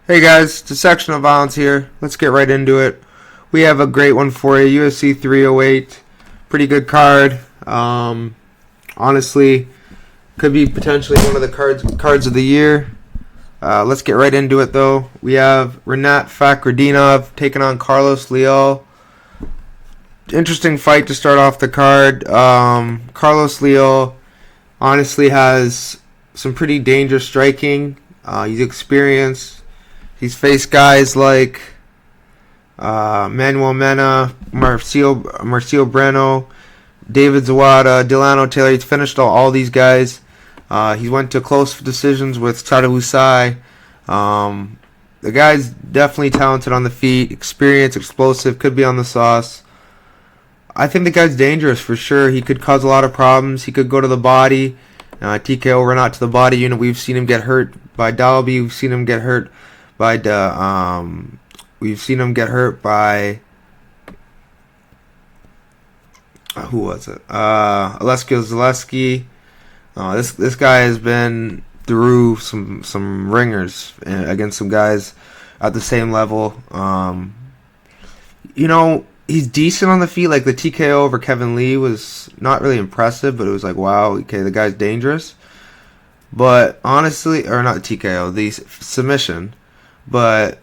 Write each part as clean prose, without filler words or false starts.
Hey guys, it's a section of violence here. Let's get right into it. We have a great one for you, UFC 308. Pretty good card. Honestly, could be potentially one of the cards of the year. Let's get right into it though. We have Rinat Fakhretidinov taking on Carlos Leal. Interesting fight to start off the card. Carlos Leal honestly has some pretty dangerous striking. He's experienced. He's faced guys like Manuel Mena, Marcio Bruno, David Zawada, Delano Taylor. He's finished all these guys. He went to close decisions with Tadawusai. The guy's definitely talented on the feet, experienced, explosive, could be on the sauce. I think the guy's dangerous for sure. He could cause a lot of problems. He could go to the body. TKO or not to the body unit. We've seen him get hurt by Dalby. We've seen him get hurt by who was it? Alessio Zaleski. This guy has been through some ringers against some guys at the same level. He's decent on the feet. Like the TKO over Kevin Lee was not really impressive, but it was like, wow, okay, the guy's dangerous. But honestly, or not the TKO, the submission. But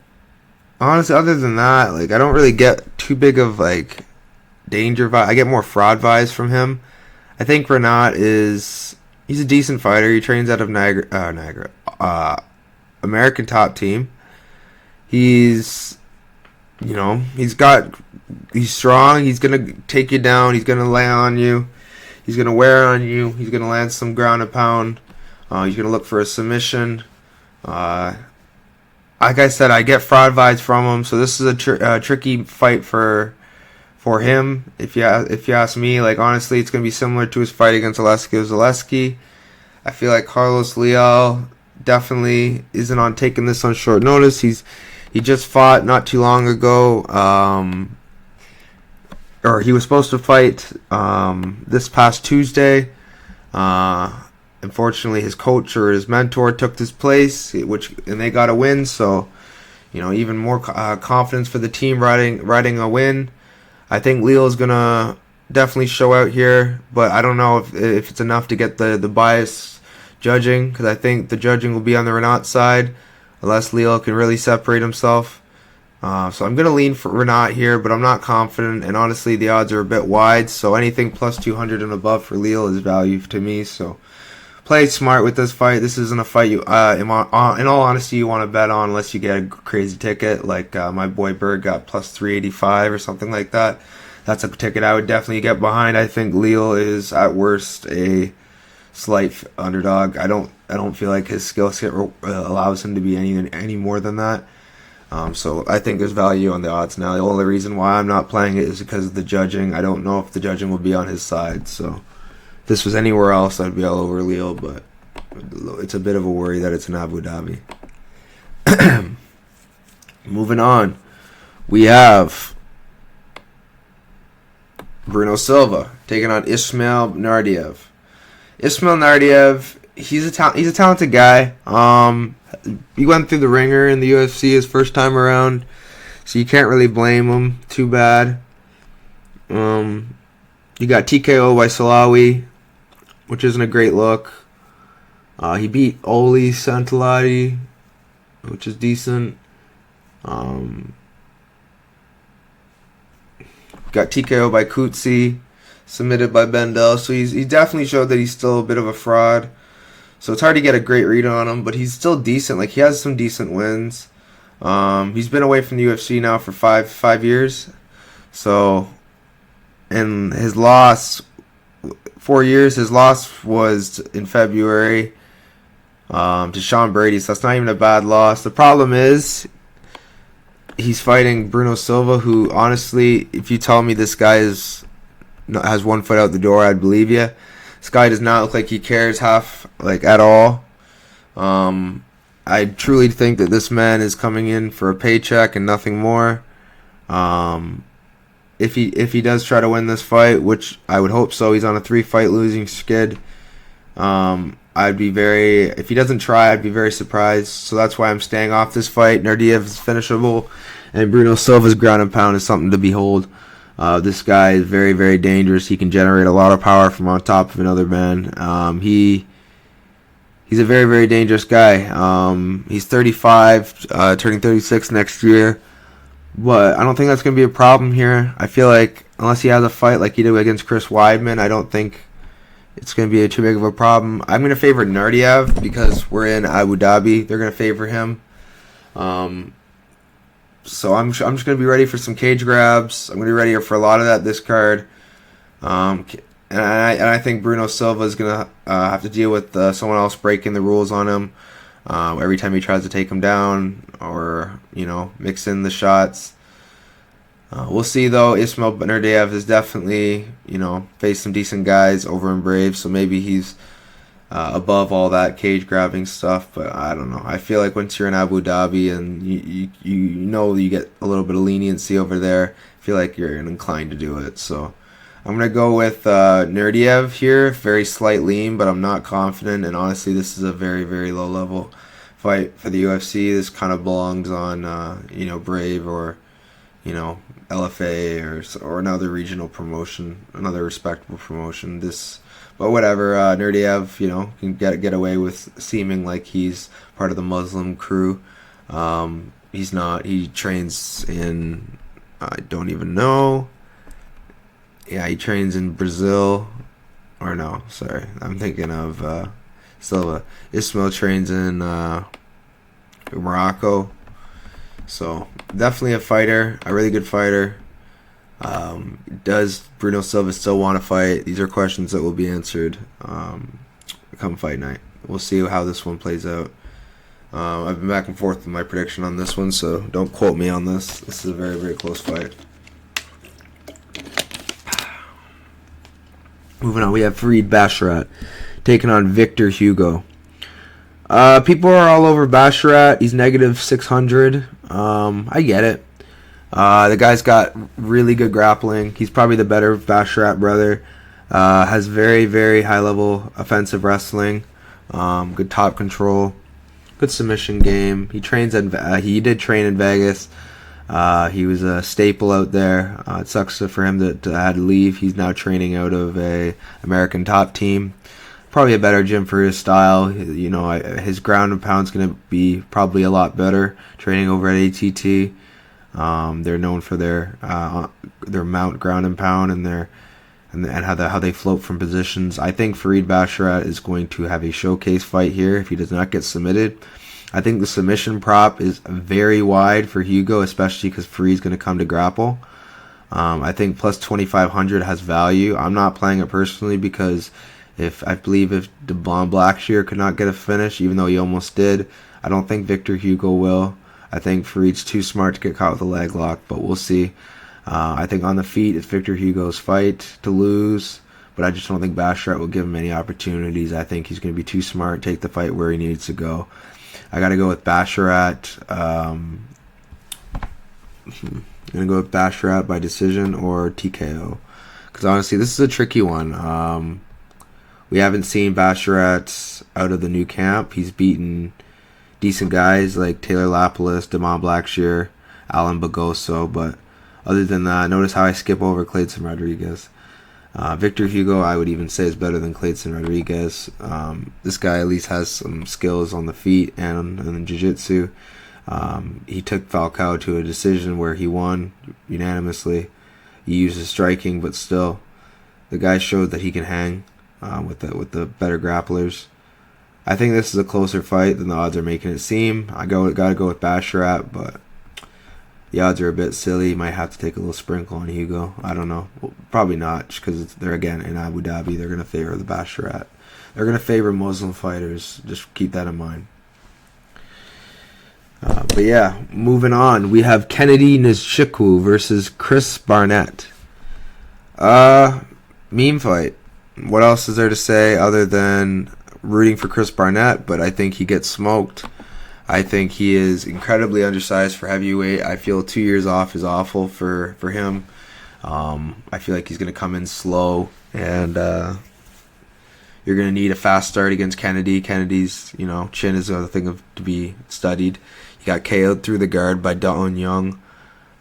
honestly, other than that, like I don't really get too big of like danger vibe. I get more fraud vibes from him. I think Rinat he's a decent fighter. He trains out of American top team. He's strong. He's gonna take you down. He's gonna lay on you. He's gonna wear on you. He's gonna land some ground and pound. He's gonna look for a submission. Like I said, I get fraud vibes from him, so this is a tricky fight for him. If you ask me, like honestly, it's gonna be similar to his fight against Alessio Zaleski. I feel like Carlos Leal definitely isn't on taking this on short notice. He just fought not too long ago, or he was supposed to fight this past Tuesday. Unfortunately, his coach or his mentor took his place, and they got a win. So, even more confidence for the team riding a win. I think Leal is gonna definitely show out here, but I don't know if it's enough to get the bias judging, because I think the judging will be on the Rinat side unless Leal can really separate himself. So I'm gonna lean for Rinat here, but I'm not confident, and honestly, the odds are a bit wide. So anything plus 200 and above for Leal is value to me. So play smart with this fight. This isn't a fight you, in all honesty, you want to bet on unless you get a crazy ticket like my boy Berg got plus 385 or something like that. That's a ticket I would definitely get behind. I think Leal is at worst a slight underdog. I don't feel like his skill set allows him to be any more than that. So I think there's value on the odds now. The only reason why I'm not playing it is because of the judging. I don't know if the judging will be on his side. So if this was anywhere else, I'd be all over Leal, but it's a bit of a worry that it's in Abu Dhabi. Moving on, we have Bruno Silva taking on Ismail Naurdiev. Ismail Naurdiev, he's a talented guy. He went through the ringer in the UFC his first time around, so you can't really blame him too bad. You got TKO by Salawi, which isn't a great look. He beat Oli Santalati, which is decent. Got TKO by Kutsi, submitted by Bendel. So he definitely showed that he's still a bit of a fraud. So it's hard to get a great read on him, but he's still decent. Like he has some decent wins. He's been away from the UFC now for five years. So, and his loss, 4 years. His loss was in February to Sean Brady. So that's not even a bad loss. The problem is he's fighting Bruno Silva, who honestly, if you tell me this guy has one foot out the door, I'd believe you. This guy does not look like he cares at all. I truly think that this man is coming in for a paycheck and nothing more. If he does try to win this fight, which I would hope so, he's on a 3-fight losing skid. if he doesn't try, I'd be very surprised. So that's why I'm staying off this fight. Naurdiev is finishable, and Bruno Silva's ground and pound is something to behold. This guy is very, very dangerous. He can generate a lot of power from on top of another man. He's a very, very dangerous guy. He's 35, turning 36 next year. But I don't think that's going to be a problem here. I feel like unless he has a fight like he did against Chris Weidman, I don't think it's going to be too big of a problem. I'm going to favor Naurdiev because we're in Abu Dhabi. They're going to favor him. So I'm just going to be ready for some cage grabs. I'm going to be ready for a lot of that this card. And I think Bruno Silva is going to have to deal with someone else breaking the rules on him every time he tries to take him down or, mix in the shots. We'll see, though. Ismail Naurdiev has definitely, faced some decent guys over in Brave, so maybe he's above all that cage grabbing stuff, but I don't know. I feel like once you're in Abu Dhabi and you get a little bit of leniency over there, I feel like you're inclined to do it. So I'm going to go with Naurdiev here. Very slight lean, but I'm not confident, and honestly, this is a very, very low level fight for the UFC. This kind of belongs on, Brave or, LFA or another regional promotion, another respectable promotion. But whatever, Naurdiev, can get away with seeming like he's part of the Muslim crew. He's not. He trains in, I don't even know. Yeah, he trains in Brazil. Or no, sorry. I'm thinking of Silva. Ismail trains in Morocco. So, definitely a fighter, a really good fighter. Does Bruno Silva still want to fight? These are questions that will be answered come fight night. We'll see how this one plays out. I've been back and forth with my prediction on this one, so don't quote me on this. This is a very, very close fight. Moving on, we have Farid Basharat taking on Victor Hugo. People are all over Basharat. He's negative 600. I get it. The guy's got really good grappling. He's probably the better Basharat brother. Has very, very high level offensive wrestling. Good top control. Good submission game. He did train in Vegas. He was a staple out there. It sucks for him that had to leave. He's now training out of a American top team. Probably a better gym for his style. His ground and pound's going to be probably a lot better. Training over at ATT. They're known for their mount ground and pound and how they float from positions. I think Farid Basharat is going to have a showcase fight here if he does not get submitted. I think the submission prop is very wide for Hugo, especially because Farid's going to come to grapple. I think plus 2,500 has value. I'm not playing it personally because I believe if DeBlanc Blackshear could not get a finish, even though he almost did, I don't think Victor Hugo will. I think Farid's too smart to get caught with a leg lock, but we'll see. I think on the feet, it's Victor Hugo's fight to lose, but I just don't think Basharat will give him any opportunities. I think he's going to be too smart, take the fight where he needs to go. I got to go with Basharat. I'm going to go with Basharat by decision or TKO. Because honestly, this is a tricky one. We haven't seen Basharat out of the new camp. He's beaten decent guys like Taylor Lapalus, Damon Blackshear, Alan Bagoso, but other than that, notice how I skip over Clayton Rodriguez. Victor Hugo, I would even say, is better than Clayton Rodriguez. This guy at least has some skills on the feet and in jiu-jitsu. He took Falcao to a decision where he won unanimously. He used his striking, but still, the guy showed that he can hang with the better grapplers. I think this is a closer fight than the odds are making it seem. Gotta go with Basharat, but the odds are a bit silly. Might have to take a little sprinkle on Hugo. I don't know. Well, probably not, because they're again in Abu Dhabi. They're gonna favor the Basharat. They're gonna favor Muslim fighters. Just keep that in mind. But yeah, moving on. We have Kennedy Nzechuwku versus Chris Barnett. Meme fight. What else is there to say other than rooting for Chris Barnett? But I think he gets smoked. I think he is incredibly undersized for heavyweight. I feel 2 years off is awful for him. I feel like he's going to come in slow and You're going to need a fast start against Kennedy. Kennedy's, chin is a thing to be studied. He got KO'd through the guard by Dawn Young.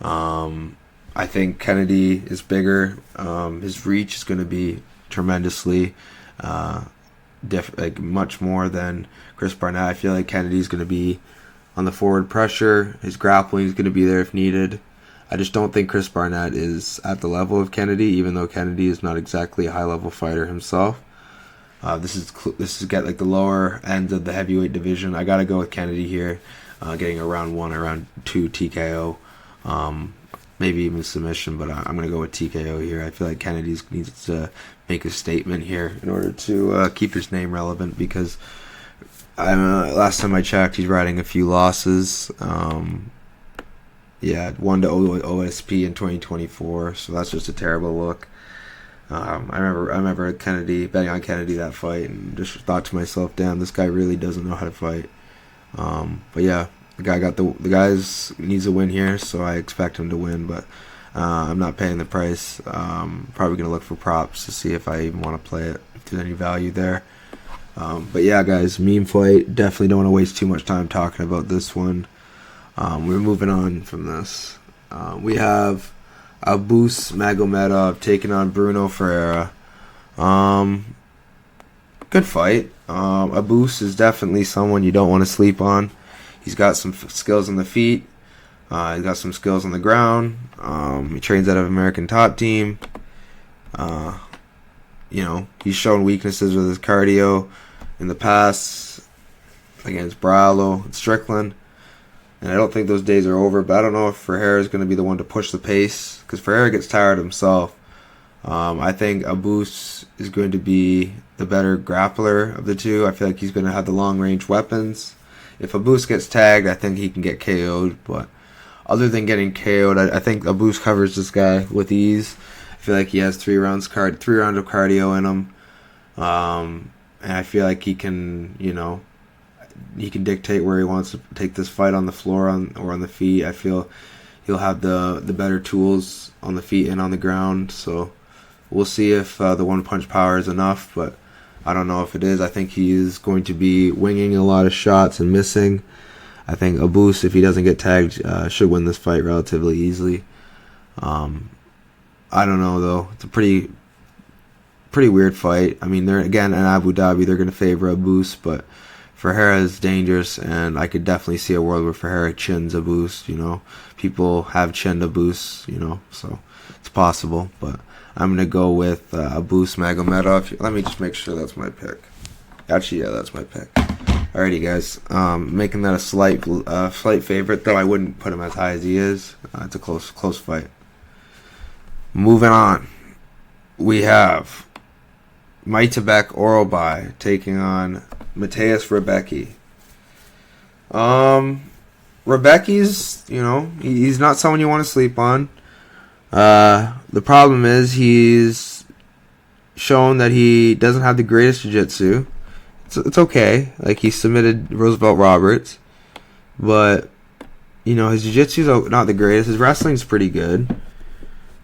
I think Kennedy is bigger. His reach is going to be tremendously much more than Chris Barnett. I feel like Kennedy's going to be on the forward pressure. His grappling is going to be there if needed. I just don't think Chris Barnett is at the level of Kennedy, even though Kennedy is not exactly a high-level fighter himself. This is get like the lower end of the heavyweight division. I got to go with Kennedy here, getting a round 1 or round 2 TKO, maybe even submission, but I'm going to go with TKO here. I feel like Kennedy needs to make a statement here in order to keep his name relevant, because last time I checked, he's riding a few losses. One to OSP in 2024, so that's just a terrible look. I remember Kennedy, betting on Kennedy that fight, and just thought to myself, damn, this guy really doesn't know how to fight. But yeah, the guys needs a win here, so I expect him to win, but I'm not paying the price. Probably gonna look for props to see if I even want to play it, if there's any value there. But yeah, guys, meme fight. Definitely don't want to waste too much time talking about this one. We're moving on from this. We have Abus Magomedov taking on Bruno Ferreira. Good fight. Abus is definitely someone you don't want to sleep on. He's got some skills on the feet. He's got some skills on the ground. He trains out of American Top Team. He's shown weaknesses with his cardio in the past against Brallo and Strickland. And I don't think those days are over, but I don't know if Ferreira is going to be the one to push the pace, because Ferreira gets tired himself. I think Abus is going to be the better grappler of the two. I feel like he's going to have the long-range weapons. If Abus gets tagged, I think he can get KO'd, but other than getting KO'd, I think Abus covers this guy with ease. I feel like he has 3 rounds of cardio in him. And I feel like he can, he can dictate where he wants to take this fight on the floor or on the feet. I feel he'll have the better tools on the feet and on the ground. So we'll see if the one-punch power is enough, but I don't know if it is. I think he is going to be winging a lot of shots and missing. I think Abus, if he doesn't get tagged, should win this fight relatively easily. I don't know, though. It's a pretty weird fight. I mean, they're again in Abu Dhabi. They're going to favor Abus, but Ferreira is dangerous, and I could definitely see a world where Ferreira chins Abus. People have chinned Abus, so it's possible. But I'm going to go with Abus Magomedov. Let me just make sure that's my pick. Actually, yeah, that's my pick. Alrighty, guys. Making that a slight favorite, though I wouldn't put him as high as he is. It's a close fight. Moving on, we have Myktybek Orolbai taking on Mateusz Rebecki. Rebecki's, he's not someone you want to sleep on. The problem is he's shown that he doesn't have the greatest jiu-jitsu. It's okay. Like, he submitted Roosevelt Roberts, but his jiu-jitsu's not the greatest. His wrestling's pretty good.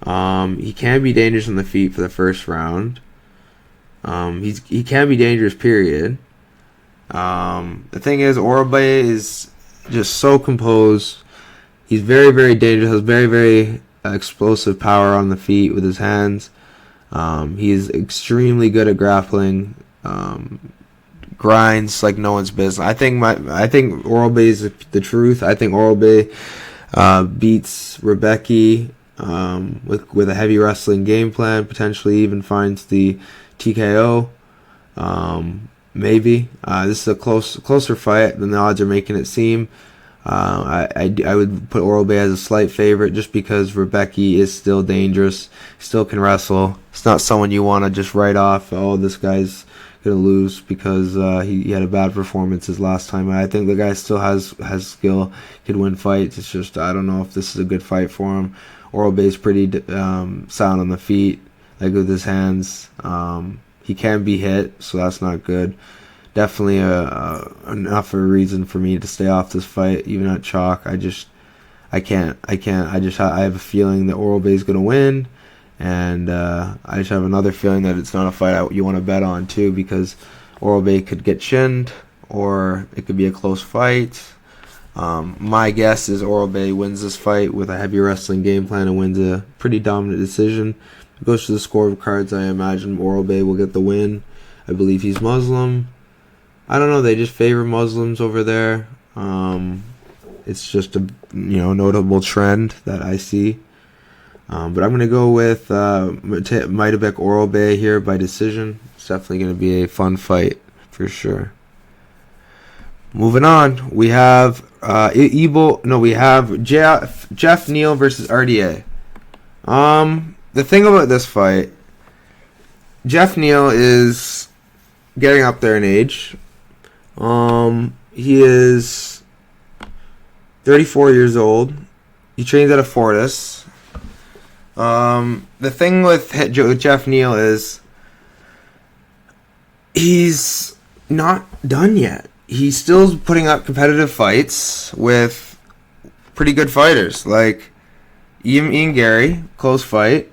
He can be dangerous on the feet for the first round. He can be dangerous, period. The thing is, Orolbai is just so composed. He's very, very dangerous. Has very, very explosive power on the feet with his hands. He is extremely good at grappling. Grinds like no one's business. I think Orolbai is the truth. I think Orolbai beats Rebecki with a heavy wrestling game plan. Potentially even finds the TKO. Maybe this is a closer fight than the odds are making it seem. I would put Orolbai as a slight favorite just because Rebecki is still dangerous, still can wrestle. It's not someone you want to just write off. Oh, this guy's gonna lose because he had a bad performance his last time. I think the guy still has skill, could win fights. It's just I don't know if this is a good fight for him. Orolbai's pretty sound on the feet, like with his hands. He can be hit, so that's not good. Definitely enough of a reason for me to stay off this fight, even at chalk. I can't. I have a feeling that Orolbai's gonna win, And I just have another feeling that it's not a fight you want to bet on, too, because Orolbai could get chinned, or it could be a close fight. My guess is Orolbai wins this fight with a heavy wrestling game plan and wins a pretty dominant decision. If it goes to the scorecards, I imagine Orolbai will get the win. I believe he's Muslim. I don't know, they just favor Muslims over there. It's just a notable trend that I see. But I'm going to go with Myktybek Orolbai here by decision. It's definitely going to be a fun fight for sure. Moving on, we have we have Geoff Neal versus RDA. The thing about this fight, Geoff Neal is getting up there in age. He is 34 years old. He trains at a Fortis. The thing with Geoff Neal is he's not done yet. He's still putting up competitive fights with pretty good fighters like Ian Gary, close fight.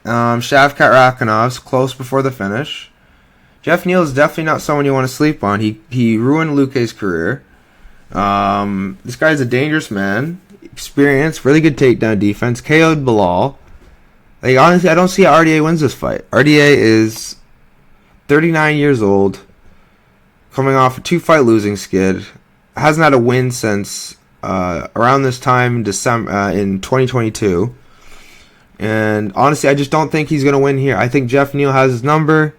Shavkat Rakhimov's close before the finish. Geoff Neal is definitely not someone you want to sleep on. He ruined Luque's career. This guy's a dangerous man. Experience, really good takedown defense. KO'd Bilal. Like, honestly, I don't see how RDA wins this fight. RDA is 39 years old, coming off a 2-fight losing skid. Hasn't had a win since around this time in December in 2022. And honestly, I just don't think he's going to win here. I think Geoff Neal has his number.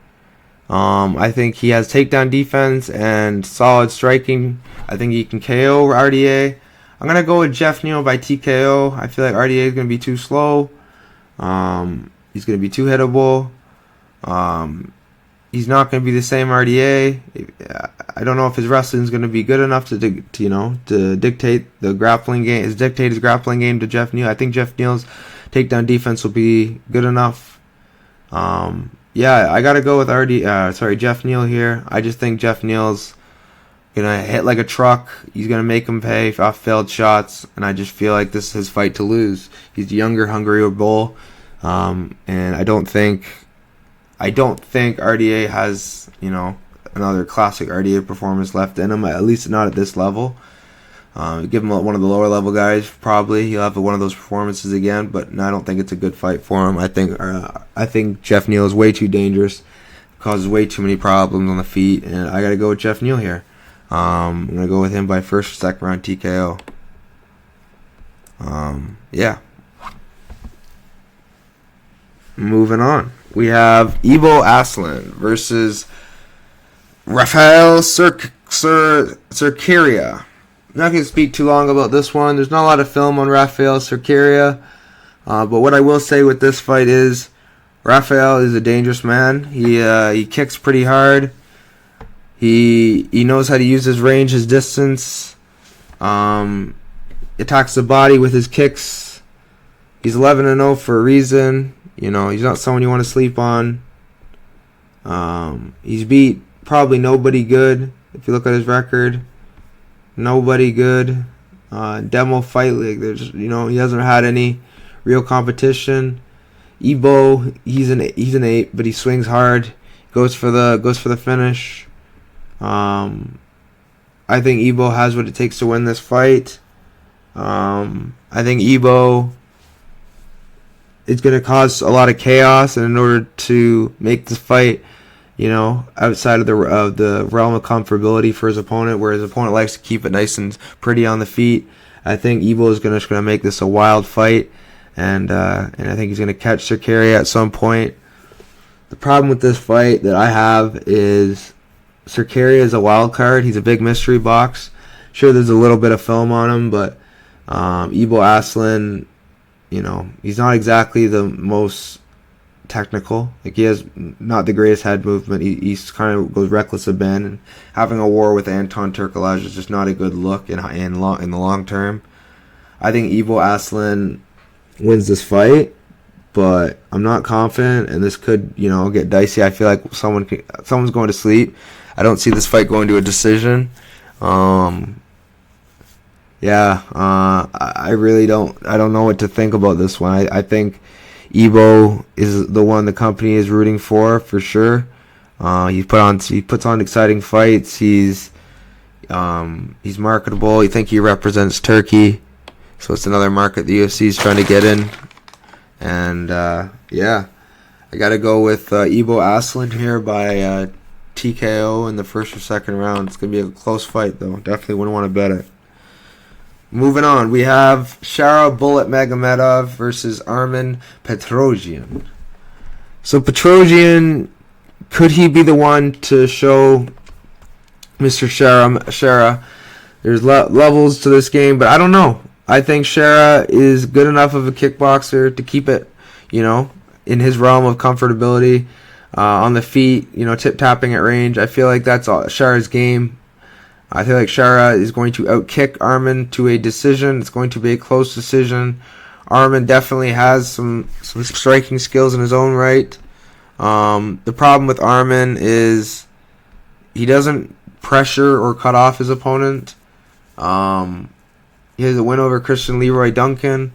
I think he has takedown defense and solid striking. I think he can KO RDA. I'm going to go with Geoff Neal by TKO. I feel like RDA is going to be too slow. He's going to be too hittable. He's not going to be the same RDA. I don't know if his wrestling is going to be good enough to dictate the grappling game, dictate his grappling game to Geoff Neal. I think Geoff Neal's takedown defense will be good enough. I got to go with Geoff Neal here. I just think Geoff Neal's gonna hit like a truck. He's gonna make him pay off failed shots, and I just feel like this is his fight to lose. He's a younger, hungrier bull, and I don't think RDA has another classic RDA performance left in him. At least not at this level. Give him one of the lower level guys, probably he'll have one of those performances again. But I don't think it's a good fight for him. I think Geoff Neal is way too dangerous, causes way too many problems on the feet, and I gotta go with Geoff Neal here. I'm going to go with him by first or second round TKO. Moving on. We have Ibo Aslan versus Rafael Cerqueira. I'm not going to speak too long about this one. There's not a lot of film on Rafael Cerqueira. But what I will say with this fight is Rafael is a dangerous man. He kicks pretty hard. He knows how to use his range, his distance. Attacks the body with his kicks. He's 11-0 for a reason. He's not someone you want to sleep on. He's beat probably nobody good. If you look at his record, nobody good. Demo fight league. He hasn't had any real competition. Ibo, he's an 8, but he swings hard. Goes for the finish. I think Ibo has what it takes to win this fight. I think Ibo is going to cause a lot of chaos, and in order to make this fight, outside of the realm of comfortability for his opponent, where his opponent likes to keep it nice and pretty on the feet, I think Ibo is going to make this a wild fight, and I think he's going to catch Cerqueira at some point. The problem with this fight that I have is Cerqueira is a wild card. He's a big mystery box. Sure, there's a little bit of film on him, but Ibo Aslan, he's not exactly the most technical. Like, he has not the greatest head movement. He's kind of goes reckless a bit, and having a war with Anton Turkalaj is just not a good look in the long term. I think Ibo Aslan wins this fight, but I'm not confident, and this could get dicey. I feel like someone's going to sleep. I don't see this fight going to a decision. I really don't. I don't know what to think about this one. I think Ebo is the one the company is rooting for sure. He puts on exciting fights. He's marketable. You think he represents Turkey, so it's another market the UFC is trying to get in. And yeah, I gotta go with Ebo Aslan here by TKO in the first or second round. It's gonna be a close fight though. Definitely wouldn't want to bet it. Moving on, we have Shara Bullet Magomedov versus Armen Petrosyan. So Petrosyan, could he be the one to show Mr. Shara? There's levels to this game, but I don't know. I think Shara is good enough of a kickboxer to keep it, in his realm of comfortability, on the feet, tip-tapping at range. I feel like that's all Shara's game. I feel like Shara is going to outkick Armen to a decision. It's going to be a close decision. Armen definitely has some striking skills in his own right. The problem with Armen is he doesn't pressure or cut off his opponent. He has a win over Christian Leroy Duncan,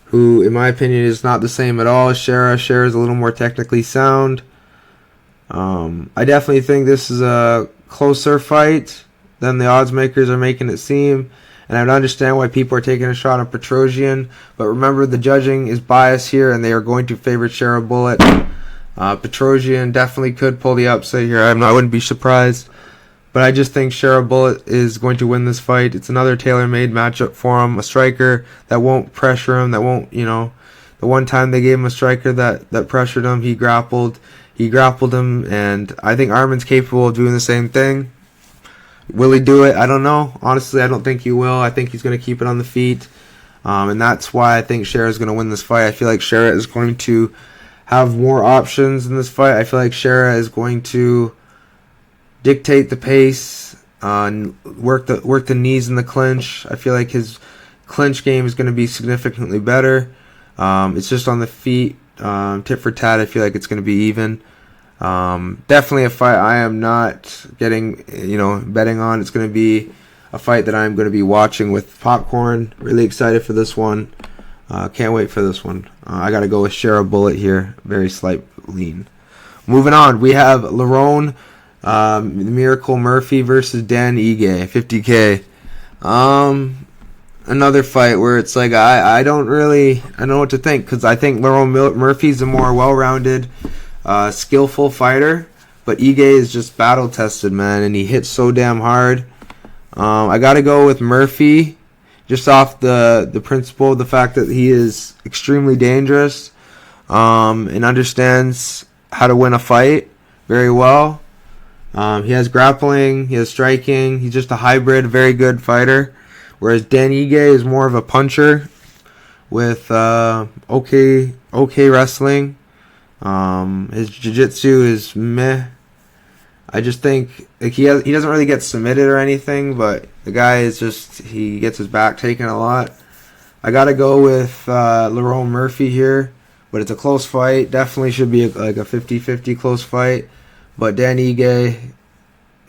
who, in my opinion, is not the same at all as Shara. Shara is a little more technically sound. I definitely think this is a closer fight than the odds makers are making it seem, and I would understand why people are taking a shot on Petrosyan, but remember the judging is biased here, and they are going to favor Shara Bullet. Petrosyan definitely could pull the upset here. I wouldn't be surprised, but I just think Shara Bullet is going to win this fight. It's another tailor-made matchup for him, a striker that won't pressure him, that won't, the one time they gave him a striker that pressured him, he grappled him, and I think Armen's capable of doing the same thing. Will he do it? I don't know. Honestly, I don't think he will. I think he's going to keep it on the feet, and that's why I think Shara is going to win this fight. I feel like Shara is going to have more options in this fight. I feel like Shara is going to dictate the pace, work the knees in the clinch. I feel like his clinch game is going to be significantly better. It's just on the feet, tit for tat. I feel like it's going to be even. Definitely a fight I am not getting, betting on. It's going to be a fight that I'm going to be watching with popcorn. Really excited for this one. Can't wait for this one. I got to go with Shara Bullet here. Very slight lean. Moving on, we have Lerone Miracle Murphy versus Dan Ige, 50K. Another fight where it's like I don't know what to think, because I think Lerone Murphy's a more well-rounded, skillful fighter, but Ige is just battle-tested, man, and he hits so damn hard. I got to go with Murphy, just off the principle, the fact that he is extremely dangerous, and understands how to win a fight very well. He has grappling, he has striking, he's just a hybrid, very good fighter. Whereas Dan Ige is more of a puncher with okay wrestling. His jiu-jitsu is meh. I just think he doesn't really get submitted or anything, but the guy is he gets his back taken a lot. I gotta go with Lerone Murphy here, but it's a close fight. Definitely should be like a 50-50 close fight. But Dan Ige,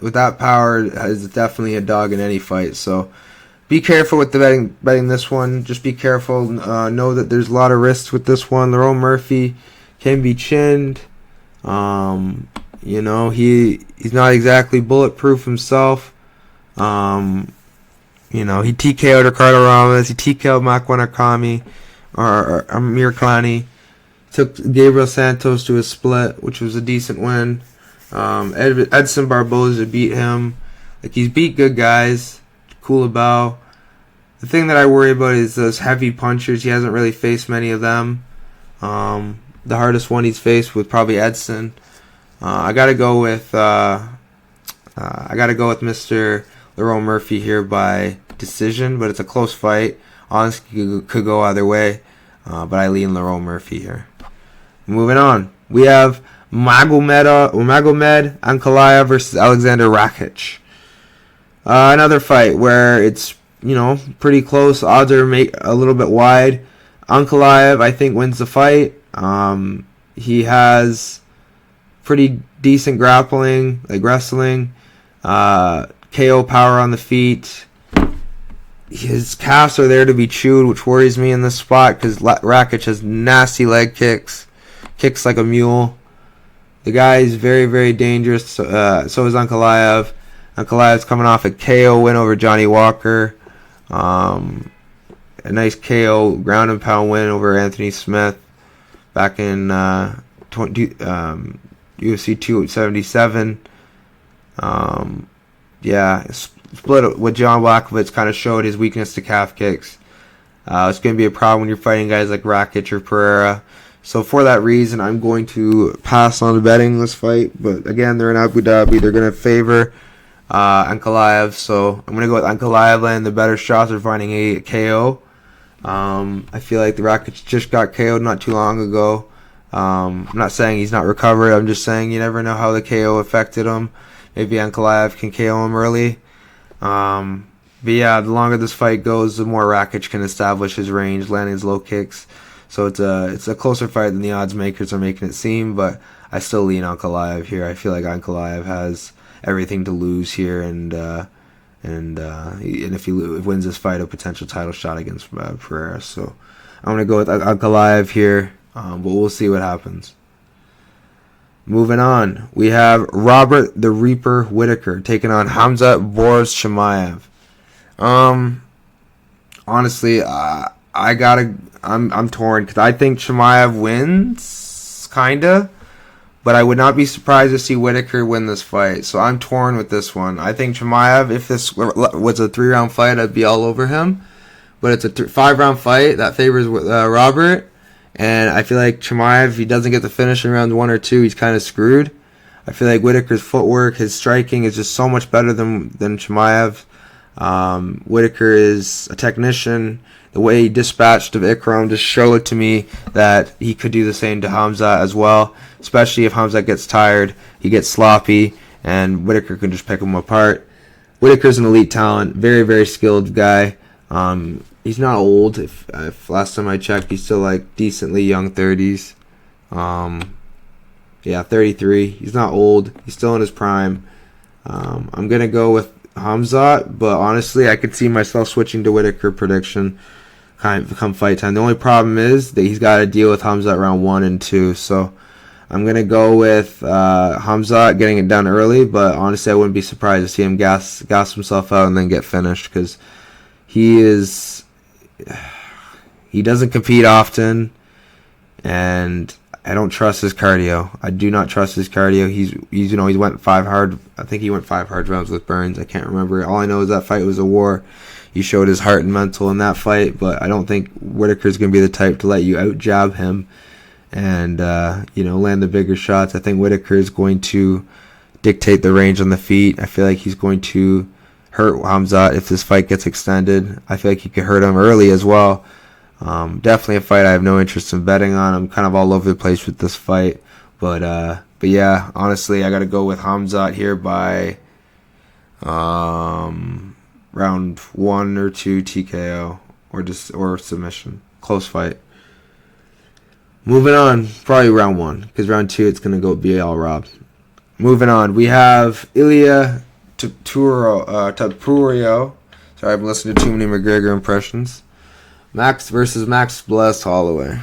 with that power, is definitely a dog in any fight. So be careful with the betting this one. Just be careful. Know that there's a lot of risks with this one. Lerone Murphy can be chinned. He's not exactly bulletproof himself. He TKO'd Ricardo Ramos. He TKO'd Makwan or Amir Khani. Took Gabriel Santos to a split, which was a decent win. Edson Barboza beat him. He's beat good guys. Culibao. The thing that I worry about is those heavy punchers. He hasn't really faced many of them. The hardest one he's faced was probably Edson. I gotta go with Mr. Lerone Murphy here by decision, but it's a close fight. Honestly, could go either way, but I lean Lerone Murphy here. Moving on, we have Magomed Ankalaev versus Alexander Rakic. Another fight where it's pretty close. Odds are a little bit wide. Ankalaev, I think, wins the fight. He has pretty decent grappling, like wrestling, KO power on the feet. his calves are there to be chewed, which worries me in this spot because Rakic has nasty leg kicks, kicks like a mule. The guy is very, very dangerous. So is Ankalaev. Ankalaev's coming off a KO win over Johnny Walker. A nice KO ground and pound win over Anthony Smith back in UFC 277. Split with John Blachowicz kind of showed his weakness to calf kicks. It's going to be a problem when you're fighting guys like Rakic or Ferreira. So for that reason, I'm going to pass on betting this fight. But again, they're in Abu Dhabi. They're going to favor Ankalaev. So I'm going to go with Ankalaev landing the better shots of finding a KO. I feel like the Rakic just got KO'd not too long ago. I'm not saying he's not recovered. I'm just saying you never know how the KO affected him. Maybe Ankalaev can KO him early. But yeah, the longer this fight goes, the more Rakic can establish his range, landing his low kicks. So it's a closer fight than the odds makers are making it seem, but I still lean Ankalaev here. I feel like Ankalaev has everything to lose here, and if he wins this fight, a potential title shot against Ferreira. So I'm gonna go with Ankalaev here, but we'll see what happens. Moving on, we have Robert the Reaper Whittaker taking on Khamzat Boris Chimaev. Honestly, I'm torn because I think Chimaev wins, kinda, but I would not be surprised to see Whittaker win this fight. So I'm torn with this one. I think Chimaev, if this was a 3-round fight, I'd be all over him. But it's a 5-round fight that favors Robert, and I feel like Chimaev, if he doesn't get the finish in round 1 or 2, he's kind of screwed. I feel like Whittaker's footwork, his striking is just so much better than Chimaev. Whittaker is a technician. The way he dispatched of Ikram just showed to me that he could do the same to Khamzat as well, especially if Khamzat gets tired, he gets sloppy, and Whittaker can just pick him apart. Whittaker's an elite talent, very, very skilled guy. He's not old. If last time I checked, he's still like decently young 30s. 33. He's not old. He's still in his prime. I'm going to go with Khamzat, but honestly, I could see myself switching to Whittaker prediction come fight time. The only problem is that he's got to deal with Khamzat round 1 and 2, so I'm going to go with Khamzat getting it done early, but honestly, I wouldn't be surprised to see him gas himself out and then get finished, because he doesn't compete often, and I don't trust his cardio. I do not trust his cardio. He went 5 hard. I think he went 5 hard rounds with Burns. I can't remember. All I know is that fight was a war. He showed his heart and mental in that fight, but I don't think Whittaker's going to be the type to let you out jab him and land the bigger shots. I think Whittaker is going to dictate the range on the feet. I feel like he's going to hurt Khamzat if this fight gets extended. I feel like he could hurt him early as well. Definitely a fight I have no interest in betting on. I'm kind of all over the place with this fight, but yeah, honestly, I got to go with Khamzat here by round 1 or 2 TKO or submission. Close fight. Moving on, probably round 1, because round 2 it's gonna be all Rob. Moving on, we have Ilia Topuria. Sorry, I've been listening to too many McGregor impressions. Max versus Max Bless Holloway.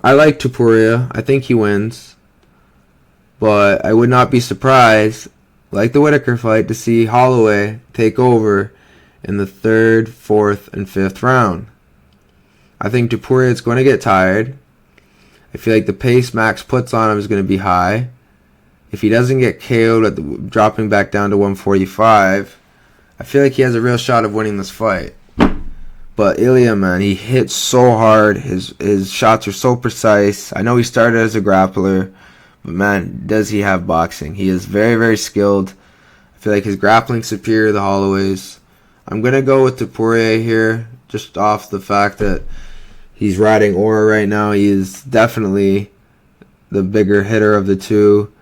I like Topuria. I think he wins. But I would not be surprised, like the Whittaker fight, to see Holloway take over in the 3rd, 4th, and 5th round. I think Topuria is going to get tired. I feel like the pace Max puts on him is going to be high. If he doesn't get KO'd dropping back down to 145, I feel like he has a real shot of winning this fight. But Ilia, man, he hits so hard. His shots are so precise. I know he started as a grappler, but man, does he have boxing. He is very, very skilled. I feel like his grappling's superior to the Holloway's. I'm going to go with Topuria here, just off the fact that he's riding Aura right now. He is definitely the bigger hitter of the two.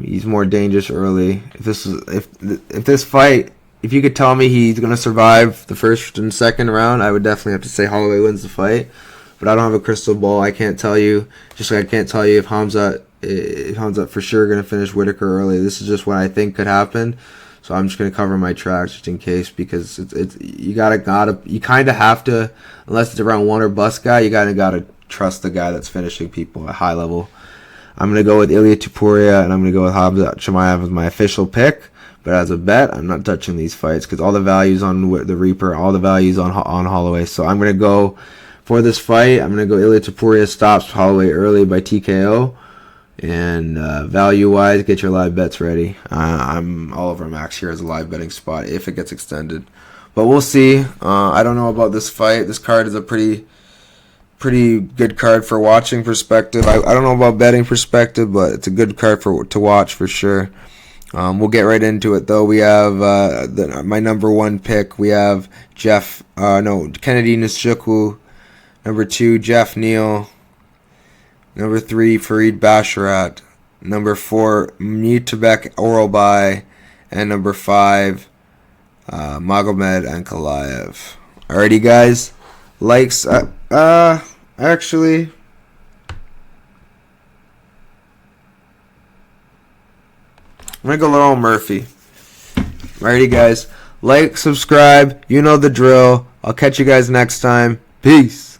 He's more dangerous early. If this fight, if you could tell me he's going to survive the 1st and 2nd round, I would definitely have to say Holloway wins the fight. But I don't have a crystal ball. I can't tell you. Just like I can't tell you if Khamzat Khamzat for sure going to finish Whittaker early. This is just what I think could happen. So I'm just going to cover my tracks just in case, because you kind of have to, unless it's a round 1 or bust guy, you gotta trust the guy that's finishing people at high level. I'm going to go with Ilia Topuria, and I'm going to go with Khamzat Chimaev as my official pick. But as a bet, I'm not touching these fights because all the values on the Reaper, all the values on Holloway. So I'm going to go for this fight. I'm going to go Ilia Topuria stops Holloway early by TKO. And value-wise, get your live bets ready. I'm all over max here as a live betting spot if it gets extended. But we'll see. I don't know about this fight. This card is a pretty good card for watching perspective. I don't know about betting perspective, but it's a good card to watch for sure. We'll get right into it, though. We have my number 1 pick. We have Kennedy Nzechuwku. Number 2, Geoff Neal. Number 3, Farid Basharat. Number 4, Myktybek Orolbai. And number 5, Magomedov Ankalaev. Alrighty, guys. Likes. Actually, I'm going to go Lerone Murphy. Alrighty, guys. Like, subscribe. You know the drill. I'll catch you guys next time. Peace.